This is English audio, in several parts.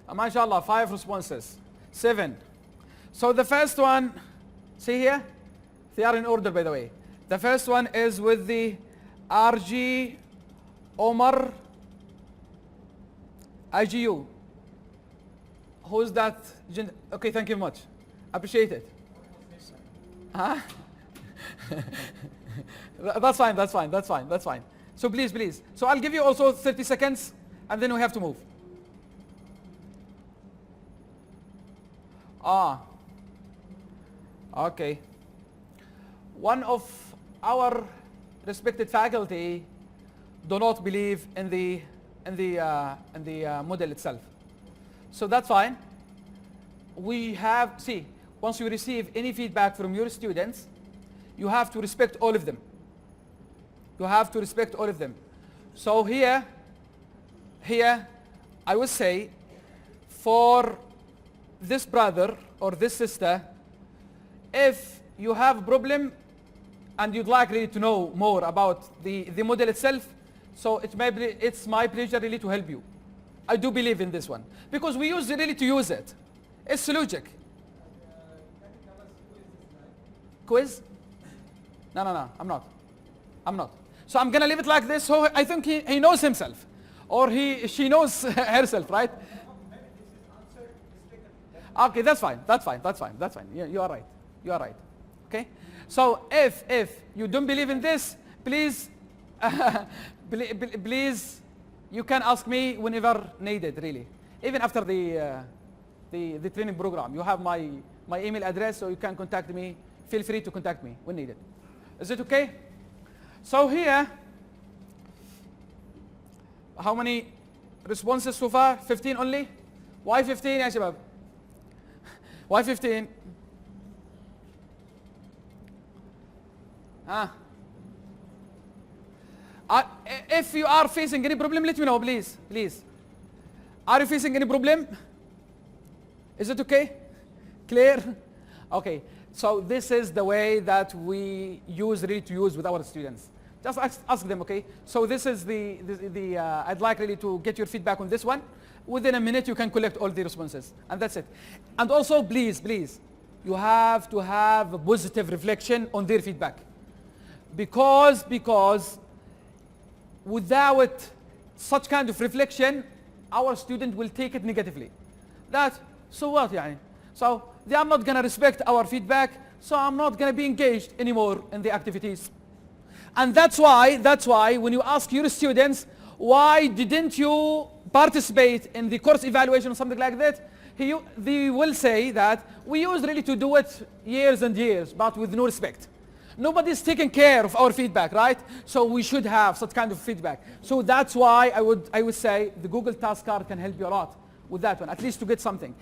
MashaAllah, 5 responses. 7. So the first one, see here? They are in order, by the way. The first one is with the RG Omar IGU. Who's that? Okay, thank you much. Appreciate it. Huh? That's fine, that's fine, that's fine, that's fine. So please, please. So I'll give you also 30 seconds and then we have to move. Okay. One of our respected faculty do not believe in the model itself. So that's fine. We have, see, once you receive any feedback from your students, you have to respect all of them. You have to respect all of them. So here, I would say, for this brother or this sister, if you have a problem and you'd like really to know more about the model itself, so it's my pleasure really to help you. I do believe in this one because we use really to use it. It's logic. Quiz? No, I'm not. So I'm gonna leave it like this. So I think he knows himself, or she knows herself, right? Okay, that's fine. You are right. Okay. So if you don't believe in this, please, please, you can ask me whenever needed. Really, even after the training program, you have my email address, so you can contact me. Feel free to contact me when needed. Is it okay? So here, how many responses so far? 15 only? Why 15 يا شباب? Why 15? If you are facing any problem, let me know, please. Are you facing any problem? Is it okay? Clear? Okay. So this is the way that we really to use with our students. Just ask them, okay? So this is I'd like really to get your feedback on this one. Within a minute, you can collect all the responses, and that's it. And also, please, you have to have a positive reflection on their feedback. Because without such kind of reflection, our student will take it negatively. So what, يعني? So they are not going to respect our feedback, so I'm not going to be engaged anymore in the activities. And that's why when you ask your students, why didn't you participate in the course evaluation or something like that, they will say that we used really to do it years and years, but with no respect. Nobody's taking care of our feedback, right? So we should have such kind of feedback. So that's why I would say the Google Task Card can help you a lot with that one, at least to get something.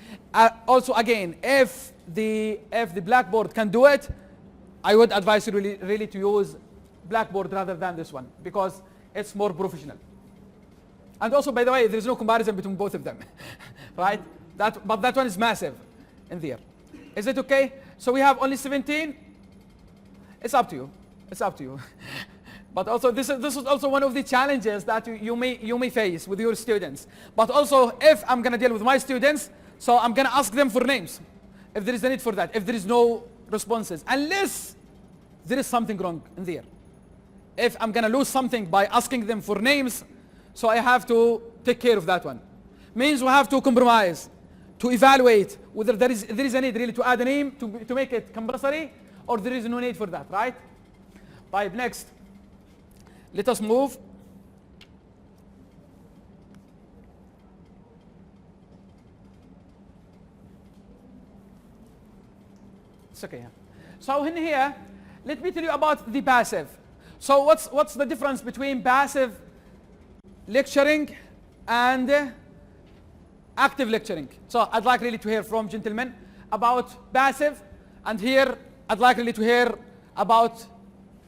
Also, again, if the Blackboard can do it, I would advise you really to use Blackboard rather than this one because it's more professional. And also, by the way, there's no comparison between both of them, right? But that one is massive in there. Is it okay? So we have only 17. It's up to you. But also, this is also one of the challenges that you may face with your students. But also, if I'm going to deal with my students, so I'm going to ask them for names, if there is a need for that, if there is no responses, unless there is something wrong in there. If I'm going to lose something by asking them for names, so I have to take care of that one. Means we have to compromise, to evaluate whether there is a need really to add a name to make it compulsory, or there is no need for that, right? Right, next. Let us move. It's okay. So in here, let me tell you about the passive. So what's the difference between passive lecturing and active lecturing? So I'd like really to hear from gentlemen about passive, and here I'd like really to hear about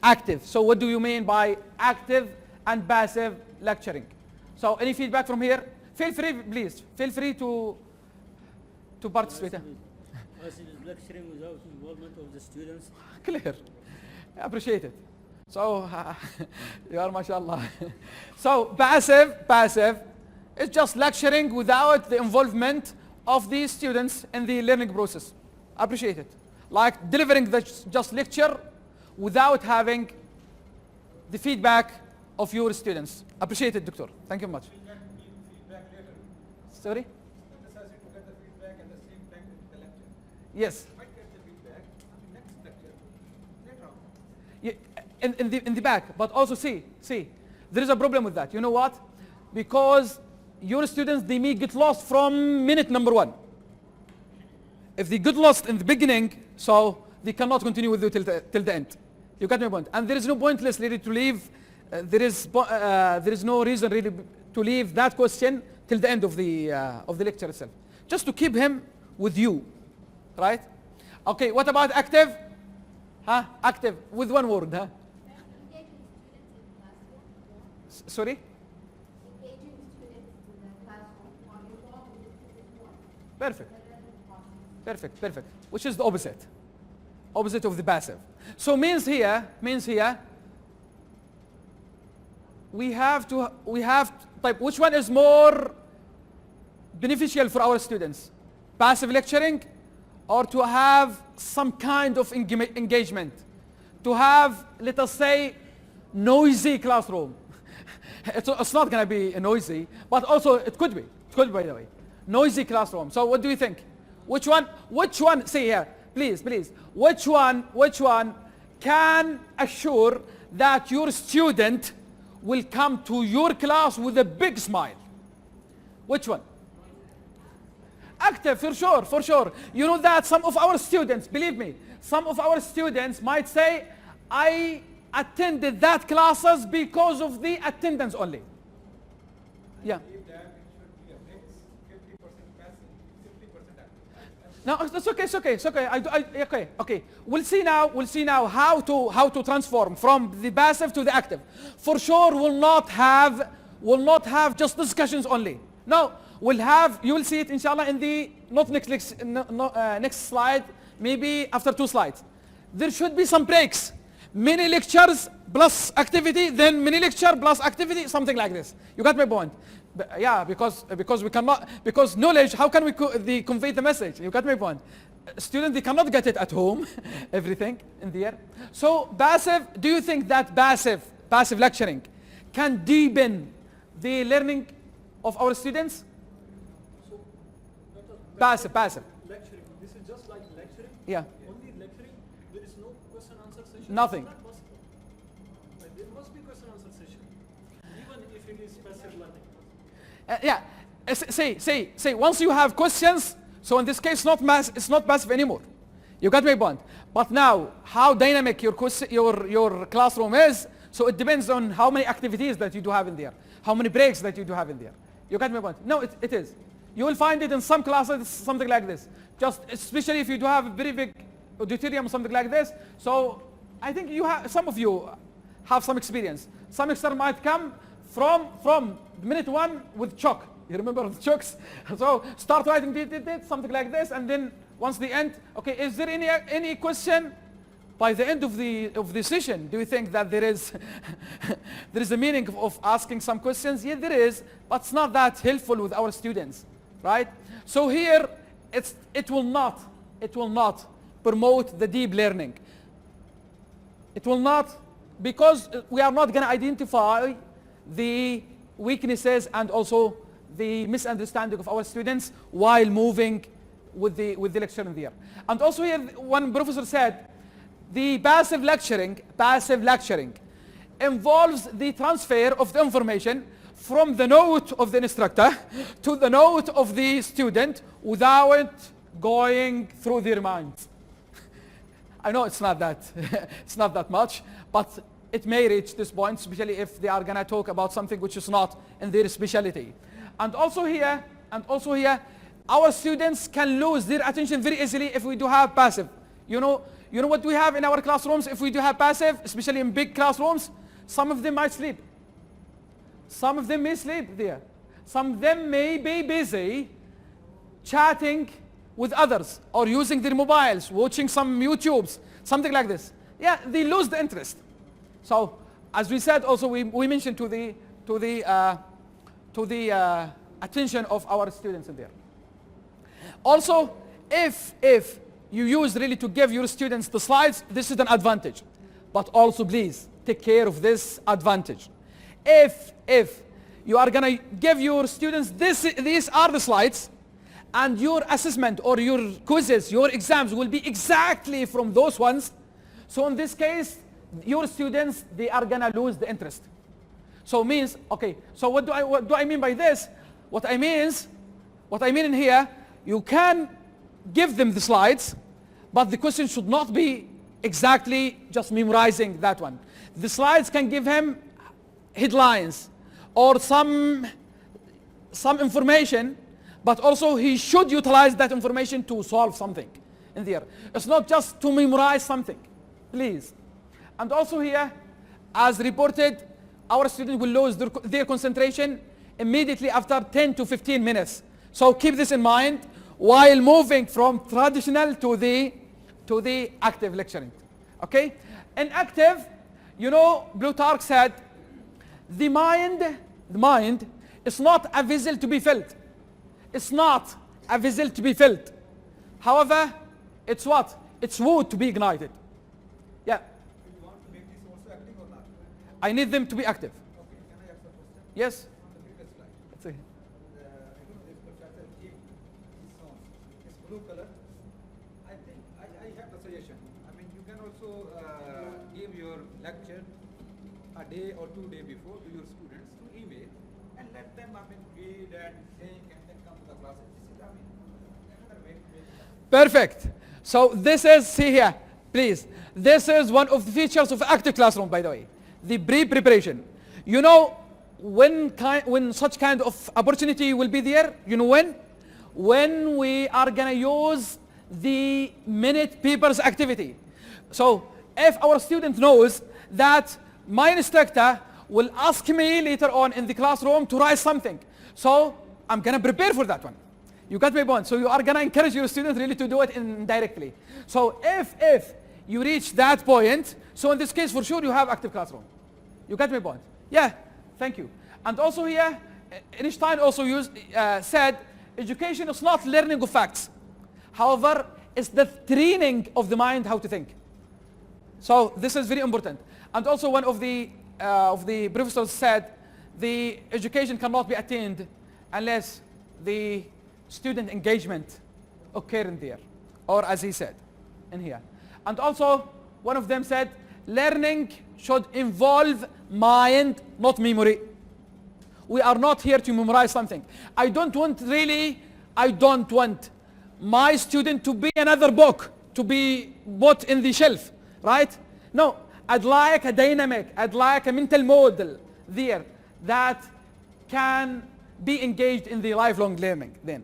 active. So what do you mean by active and passive lecturing? So any feedback from here? Feel free, please. Feel free to participate. Passive is lecturing without involvement of the students. Clear. I appreciate it. So you are mashallah. So passive It's just lecturing without the involvement of the students in the learning process. Appreciate it. Like delivering the just lecture without having the feedback of your students. Appreciate it, Doctor. Thank you much. Feedback later. Sorry? It's necessary to get the feedback at the same time with the lecture. Yes. You might get the feedback on the next lecture later on. Yeah, in the back, but also see, there is a problem with that. You know what? Because your students, they may get lost from minute number 1. If they get lost in the beginning, so they cannot continue with you till the end. You got my point? And there is no pointless really to leave. There is no reason really to leave that question till the end of the lecture itself. Just to keep him with you, right? Okay. What about active? Active with one word, huh? Sorry? Perfect. Which is the opposite of the passive. So means here we have type, which one is more beneficial for our students? Passive lecturing, or to have some kind of engagement? To have, let us say, noisy classroom. It's not going to be noisy, but also it could be, by the way. Noisy classroom. So what do you think? Which one, say here, please, which one can assure that your student will come to your class with a big smile? Which one? Active, for sure. You know that some of our students, believe me, some of our students might say, I attended that classes because of the attendance only. Yeah. No, it's okay. Okay. We'll see now how to transform from the passive to the active. For sure, we'll not have just discussions only. No, you will see it inshallah in the next slide, maybe after 2 slides. There should be some breaks. Mini lectures plus activity, then mini lecture plus activity, something like this. You got my point? Yeah, because we cannot, because knowledge, how can we convey the message? You got my point? Students, they cannot get it at home, everything in there. So passive, do you think that passive lecturing can deepen the learning of our students? So, Passive. lecturing, this is just like lecturing. Yeah. Only lecturing, there is no question answer session. Nothing. It's not possible. But there must be question answer session, even if it is passive learning. Yeah. Say once you have questions, so in this case it's not passive anymore. You got my point? But now how dynamic your classroom is, so it depends on how many activities that you do have in there, how many breaks that you do have in there. You got my point? No, it is. You will find it in some classes something like this. Just especially if you do have a very big auditorium or something like this. So I think some of you have some experience. Some extra might come from minute 1 with chalk. You remember the chalks? So start writing something like this, and then once the end, okay, is there any question by the end of the session? Do you think that there is a meaning of asking some questions? Yeah, there is, but it's not that helpful with our students, right? So here it will not promote the deep learning. It will not, because we are not going to identify the weaknesses and also the misunderstanding of our students while moving with the lecture in there. And also here one professor said the passive lecturing involves the transfer of the information from the note of the instructor to the note of the student without going through their minds. I know it's not that much, but it may reach this point, especially if they are going to talk about something which is not in their specialty. And also here, our students can lose their attention very easily if we do have passive. You know what we have in our classrooms if we do have passive, especially in big classrooms? Some of them might sleep. Some of them may sleep there. Some of them may be busy chatting with others or using their mobiles, watching some YouTubes, something like this. Yeah, they lose the interest. So, as we said, also we mentioned to the attention of our students in there. Also, if you use really to give your students the slides, this is an advantage. But also please take care of this advantage. If you are going to give your students these are the slides, and your assessment or your quizzes, your exams will be exactly from those ones, so in this case, your students, they are going to lose the interest. So means, okay, so what do I mean by this? What I mean in here, you can give them the slides, but the question should not be exactly just memorizing that one. The slides can give him headlines or some information, but also he should utilize that information to solve something in there. It's not just to memorize something, please. And also here, as reported, our students will lose their concentration immediately after 10 to 15 minutes. So keep this in mind while moving from traditional to the active lecturing. Okay? In active, you know, Plutarch said, the mind is not a vessel to be filled. It's not a vessel to be filled. However, it's what? It's wood to be ignited. Yeah. You want to make this also active or not? I need them to be active. Okay, can I ask a question? Yes. On the previous slide. Let's see. I don't know if Professor G is shown. It's blue color. I think I have the suggestion. I mean, you can also give your lecture a day or 2 days before to your students to email and let them, I mean, read and think and then come to the classes. This is, I mean, another way to make it. Perfect. So this is, see here, please. This is one of the features of active classroom, by the way. The pre-preparation. You know when such kind of opportunity will be there? You know when? When we are going to use the minute papers activity. So if our student knows that my instructor will ask me later on in the classroom to write something, so I'm going to prepare for that one. You got my point? So you are going to encourage your students really to do it indirectly. So if you reach that point, so in this case for sure you have active classroom. You got my point? Yeah, thank you. And also here, Einstein also said, education is not learning of facts. However, it's the training of the mind how to think. So this is very important. And also one of the professors said, the education cannot be attained unless the student engagement occur in there, or as he said in here. And also one of them said, learning should involve mind, not memory. We are not here to memorize something. I don't want my student to be another book to be put in the shelf, right? No, I'd like a dynamic, I'd like a mental model there that can be engaged in the lifelong learning then,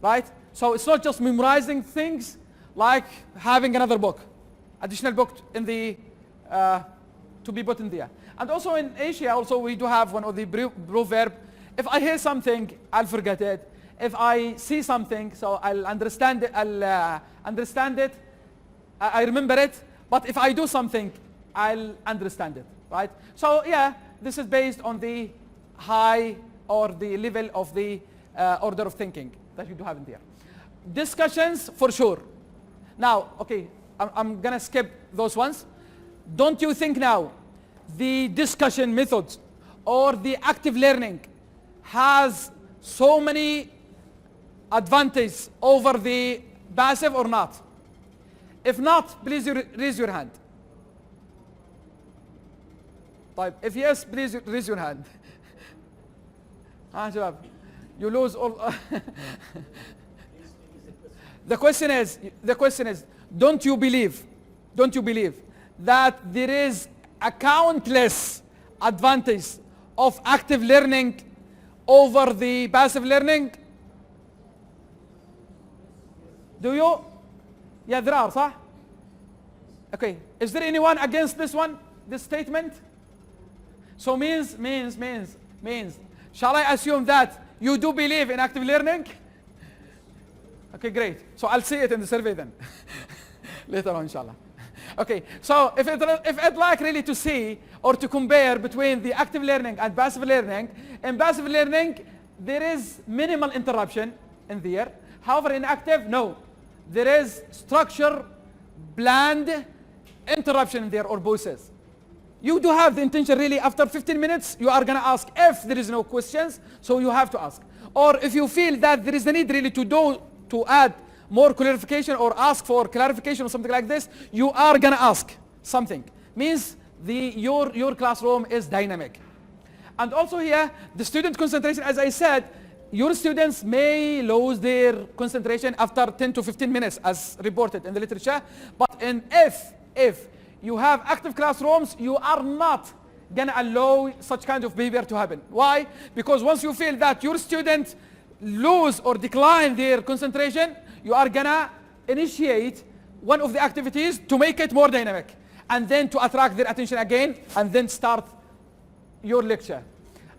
right? So it's not just memorizing things like having another book, additional book in the, to be put in there. And also in Asia, also we do have one of the proverb, if I hear something, I'll forget it. If I see something, so I'll understand it, I remember it. But if I do something, I'll understand it, right? So yeah, this is based on the high or the level of the order of thinking that you do have in there. Discussions for sure. Now, okay, I'm gonna skip those ones. Don't you think now the discussion methods or the active learning has so many advantages over the passive or not? If not, please raise your hand. طيب, if yes, please raise your hand. شباب, you lose all. The question is, don't you believe that there is a countless advantage of active learning over the passive learning? Do you? Yeah, there are, صح? Okay, is there anyone against this one, this statement? So means, shall I assume that you do believe in active learning? Okay, great. So I'll see it in the survey then. Later on, inshallah. Okay, so if I'd like really to see or to compare between the active learning and passive learning, in passive learning, there is minimal interruption in there. However, in active, no. There is structure, planned interruption in there or pauses. You do have the intention really after 15 minutes, you are going to ask if there is no questions, so you have to ask. Or if you feel that there is the need really to add more clarification or ask for clarification or something like this, you are going to ask something. Means your classroom is dynamic. And also here, the student concentration, as I said, your students may lose their concentration after 10 to 15 minutes as reported in the literature. But if you have active classrooms, you are not going to allow such kind of behavior to happen. Why? Because once you feel that your students lose or decline their concentration, you are going to initiate one of the activities to make it more dynamic and then to attract their attention again and then start your lecture.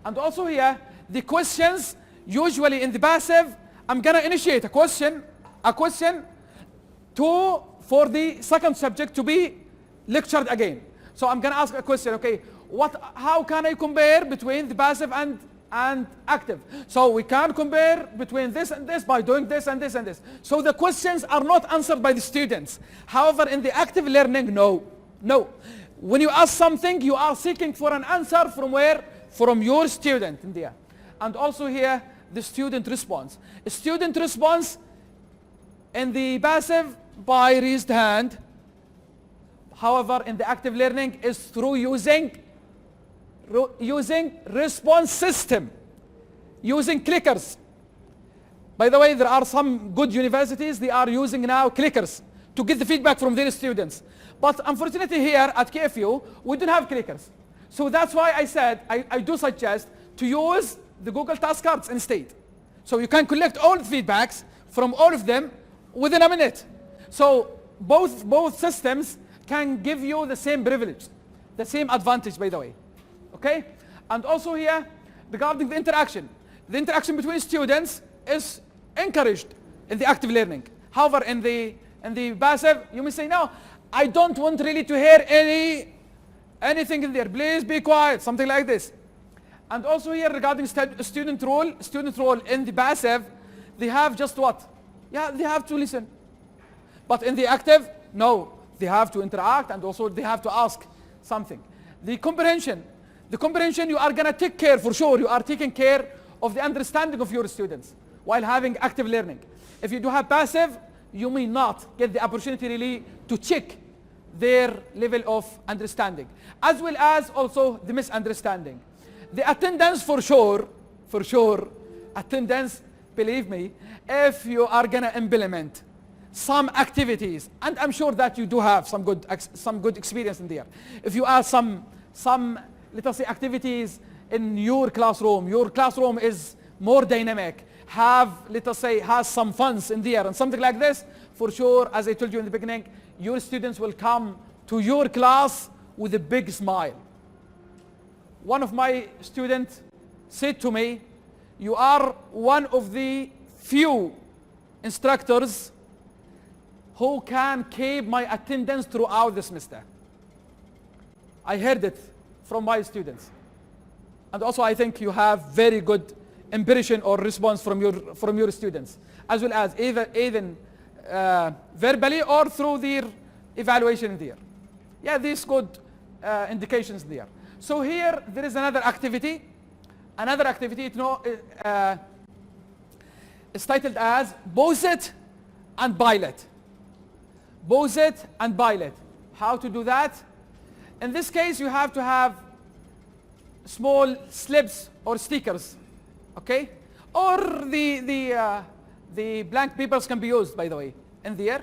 And also here, the questions, usually in the passive, I'm going to initiate a question for the second subject to be lectured again. So I'm going to ask a question, okay, how can I compare between the passive and active? So we can compare between this and this by doing this and this and this. So the questions are not answered by the students. However, in the active learning, no. When you ask something, you are seeking for an answer from where? From your student in there. And also here, the student response. A student response in the passive by raised hand. However, in the active learning is through using response system, using clickers. By the way, there are some good universities, they are using now clickers to get the feedback from their students. But unfortunately here at KFU, we don't have clickers. So that's why I said, I do suggest to use the Google Task Cards instead. So you can collect all the feedbacks from all of them within a minute. So both systems can give you the same privilege, the same advantage, by the way. Okay? And also here, regarding the interaction between students is encouraged in the active learning. However, in the passive, you may say, no, I don't want really to hear anything in there. Please be quiet, something like this. And also here, regarding student role in the passive, they have just what? Yeah, they have to listen. But in the active, no. They have to interact and also they have to ask something. The comprehension, you are going to take care, for sure, you are taking care of the understanding of your students while having active learning. If you do have passive, you may not get the opportunity really to check their level of understanding, as well as also the misunderstanding. The attendance, for sure, attendance, believe me, if you are going to implement some activities, and I'm sure that you do have some good experience in there. If you add some let us say activities in your classroom is more dynamic, has some funds in there and something like this, for sure, as I told you in the beginning, your students will come to your class with a big smile. One of my students said to me, you are one of the few instructors who can keep my attendance throughout the semester. I heard it from my students. And also I think you have very good impression or response from your students, as well as even verbally or through their evaluation there. Yeah, these good indications there. So here there is another activity. It's titled as Pause It and Pilot. Pause it and pilot. How to do that? In this case, you have to have small slips or stickers, okay? Or the blank papers can be used, by the way, in there.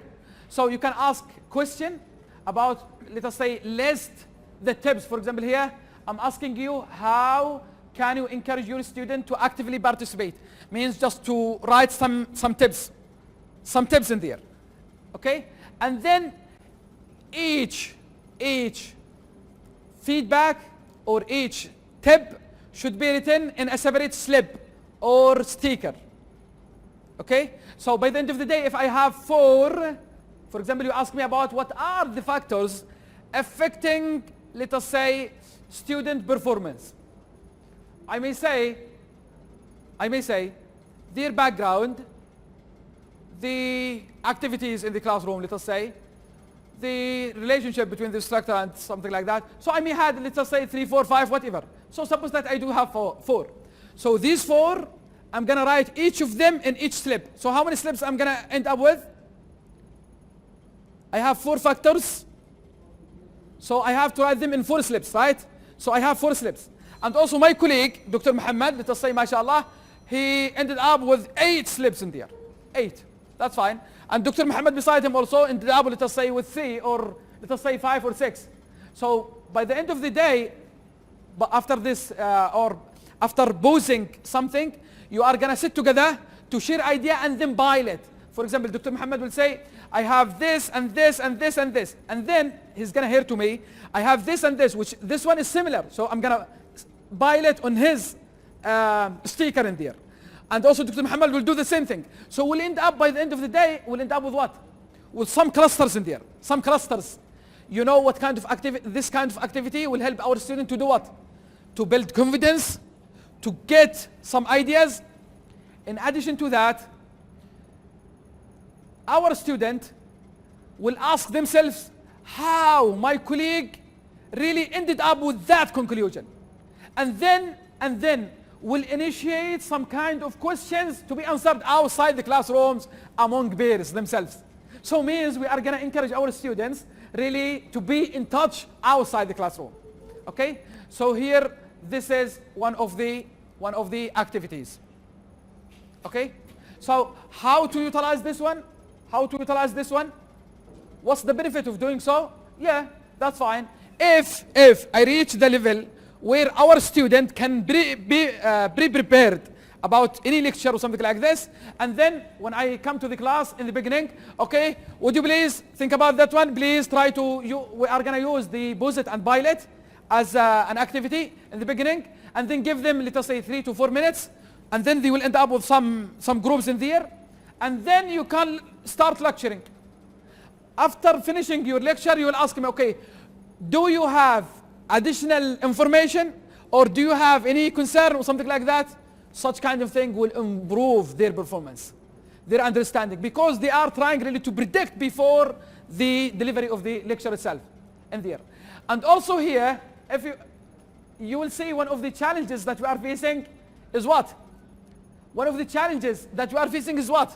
So you can ask question about, let us say, list the tips. For example, here, I'm asking you, how can you encourage your student to actively participate? Means just to write some tips in there, okay? And then each feedback or each tip should be written in a separate slip or sticker. Okay? So by the end of the day, if I have 4, for example, you ask me about what are the factors affecting, let us say, student performance. I may say I may say, their background, the activities in the classroom, let us say, the relationship between the instructor and something like that. So I may have, let us say, 3, 4, 5, whatever. So suppose that I do have four. So these 4, I'm going to write each of them in each slip. So how many slips I'm going to end up with? I have 4 factors. So I have to write them in 4 slips, right? So I have 4 slips. And also my colleague, Dr. Muhammad, let us say, mashallah, he ended up with 8 slips in there. 8. That's fine. And Dr. Muhammad beside him also ended up, let us say, with 3 or let us say 5 or 6. So by the end of the day, but after this or after posing something, you are going to sit together to share idea and then pilot. For example, Dr. Muhammad will say, I have this and this and this and this. And then he's going to hear to me, I have this and this, which this one is similar. So I'm going to pilot on his sticker in there. And also Dr. Muhammad will do the same thing. So we'll end up, by the end of the day, we'll end up with what? With some clusters in there. Some clusters. You know what kind of activity, this kind of activity will help our student to do what? To build confidence, to get some ideas. In addition to that, our student will ask themselves how my colleague really ended up with that conclusion. And then will initiate some kind of questions to be answered outside the classrooms among peers themselves. So means we are going to encourage our students really to be in touch outside the classroom. Okay? So here, this is one of the activities. Okay? So how to utilize this one? How to utilize this one? What's the benefit of doing so? Yeah, that's fine. If I reach the level where our student can be prepared about any lecture or something like this, and then when I come to the class in the beginning, okay, would you please think about that one? Please try to, we are going to use the posit and pilot as an activity in the beginning, and then give them, let us say, 3 to 4 minutes, and then they will end up with some groups in there, and then you can start lecturing. After finishing your lecture, you will ask me, okay, do you have additional information, or do you have any concern or something like that? Such kind of thing will improve their performance, their understanding, because they are trying really to predict before the delivery of the lecture itself in there. And also here, if you will see one of the challenges that we are facing is what? One of the challenges that we are facing is what?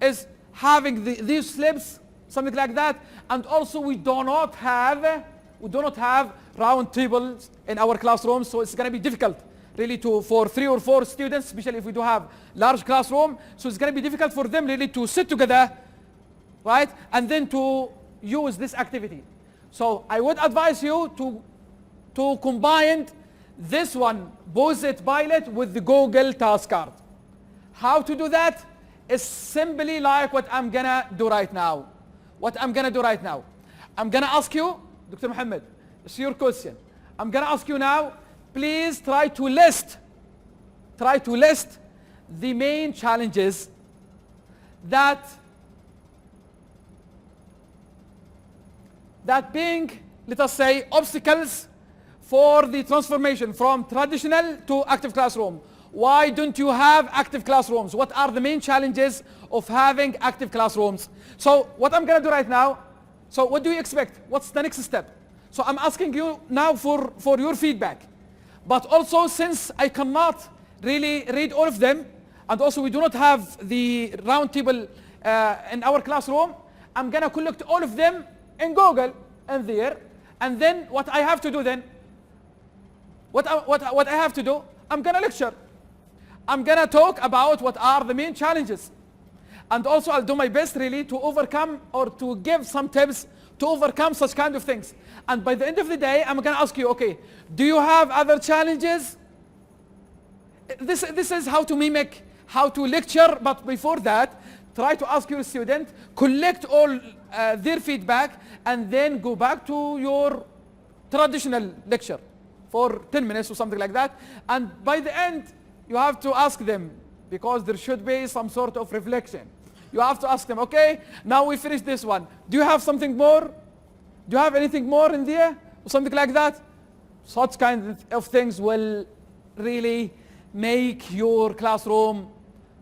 Is having these slips, something like that, and also we do not have round tables in our classrooms, so it's going to be difficult really for 3 or 4 students, especially if we do have large classroom. So it's going to be difficult for them really to sit together, right, and then to use this activity. So I would advise you to combine this one, posit pilot, with the Google task card. How to do that is simply like what I'm going to do right now. I'm going to ask you, Dr. Muhammad, it's your question. I'm going to ask you now, please try to list the main challenges that being, let us say, obstacles for the transformation from traditional to active classroom. Why don't you have active classrooms? What are the main challenges of having active classrooms? So what I'm going to do right now, so what do you expect? What's the next step? So I'm asking you now for your feedback. But also, since I cannot really read all of them, and also we do not have the round table in our classroom, I'm going to collect all of them in Google and there. And then what I have to do then, what I have to do, I'm going to lecture. I'm going to talk about what are the main challenges. And also I'll do my best really to overcome or to give some tips to overcome such kind of things. And by the end of the day, I'm going to ask you, okay, do you have other challenges? This is how to mimic, how to lecture, but before that, try to ask your student, collect all their feedback, and then go back to your traditional lecture for 10 minutes or something like that. And by the end, you have to ask them, because there should be some sort of reflection. You have to ask them, okay, now we finished this one. Do you have something more? Do you have anything more in there? Or something like that? Such kind of things will really make your classroom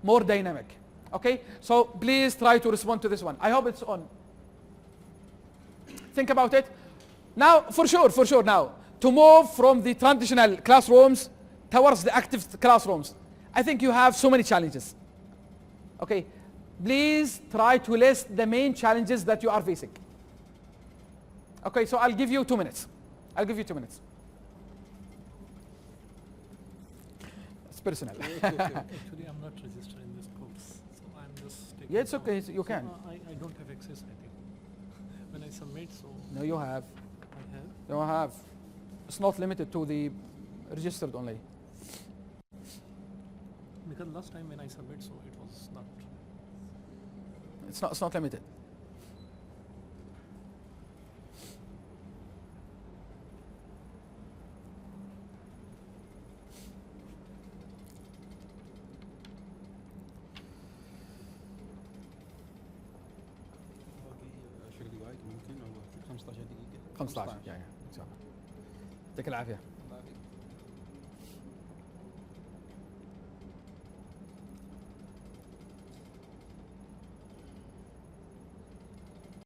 more dynamic. Okay, so please try to respond to this one. I hope it's on. Think about it. Now, for sure now, to move from the traditional classrooms towards the active classrooms, I think you have so many challenges. Okay, please try to list the main challenges that you are facing. Okay, so I'll give you 2 minutes. I'll give you 2 minutes. It's personal. Actually, I'm not registered in this course, so I'm just taking. Yeah, it's okay, you can. I don't have access, I think. When I submit, so. No, you have. I have. You have. It's not limited to the registered only. Because last time when I submit, so it was not. It's not limited. باقي 10 دقائق ممكن او 15 دقيقة 15 يعني ان شاء الله. يعطيك العافيه.